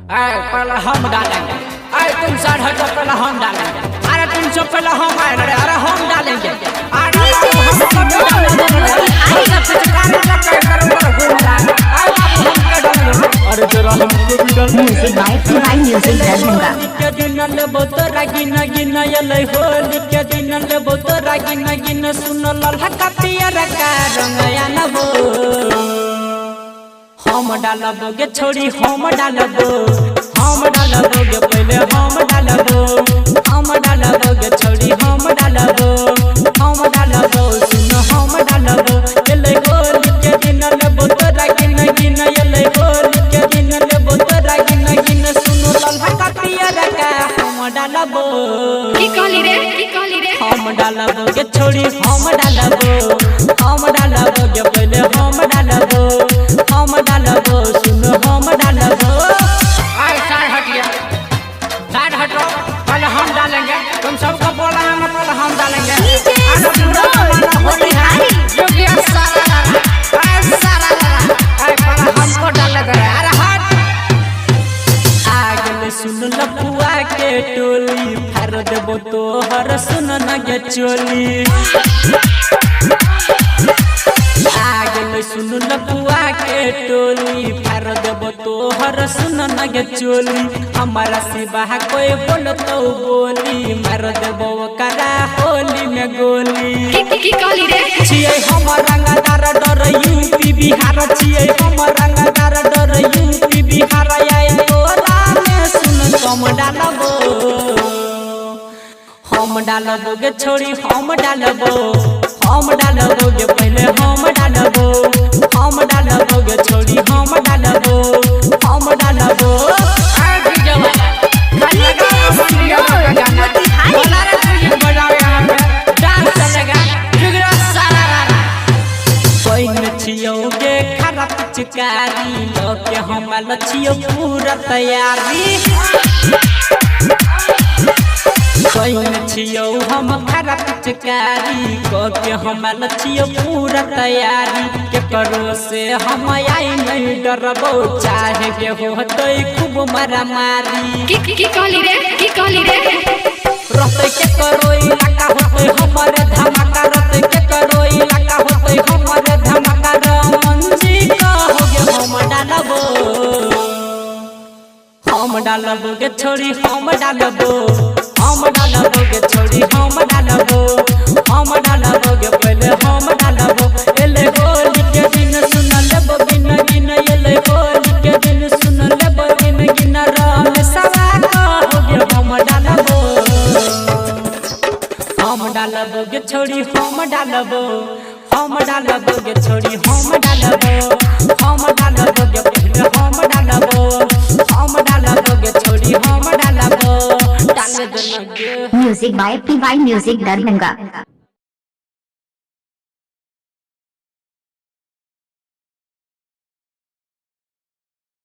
पहले हम डालेंगे। तुम साढ़ हटो, पहले हम डालेंगे। अरे तुम सब पहले हम आएंगे। अरे हम डालेंगे। अरे जरा हमको भी डालना। Music by PY music Darbhanga. के दिन लेबो तोरा गिन गिन यलै होली के दिन लेबो तोरा गिन गिन सुन ललका पियर का रंगया नबो। हम डालबो गे छोड़ी हम डालबो गे पहले हम डालबो गे छोड़ी हम डालबो सुन हम डालबो एलै होली के दिन लेबो तोरा गिन गिन यलै होली के दिन लेबो तोरा गिन गिन सुन ललका पियर का हम डालबो। की कहली रे हम डालबो गे छोड़ी हम डालबो गे पहले हम डालबो सुन हम डालबो। साइड हटिए, साइड हटो, पहले हम डालेंगे। तुम सबको बोला है ना, पहले हम डालेंगे। होली है हमको डाले दे। अरे हट आगे सुन लपुआ के टोली फार देबो तोहर सुन न गे चोली। आगे सुन लपुआ के टोली फार देबो तोहर सुन न गे चोली। हमारा सिवा कोई बोलतो बोली मार देबो करा होली में गोली। की कहली रे छियै हम रंगदार डर यूपी बिहार छियै हम रंगदार डर यूपी बिहार आए तोरा में सुन कम डालबो। हम डालबो गे छोड़ी हम डालबो गे पहले हम डालबो गे छोड़ी हम डालबो छियोगे खराब चिकारी लोके हम लछियो पूरा तैयारी। छियो हम खराब चिकारी के हम लछियो पूरा तैयारी। के करो से हम आई नहीं डरबो चाहे के होतो खूब मारा मारी। की कहली रे रहते के करो इलाका होते हमारे धमाका रहते के करो इलाका होते हमारे धमाका मंजी कहोगे हम डालबो गे छोड़ी हम डालबो गे छोड़ी हम डालबो गे पहले हम डालबो। एले होली के दिन सुन लेबो बिन गिन एले होली के दिन सुन लेबो बिन गिन राम सवा कहोगे हम डालबो गे छोड़ी हम डालबो गे छोड़ी हम डालबो गे पहले हम डालबो गे छोड़ी हम डालबो। Music by PY music Darbhanga.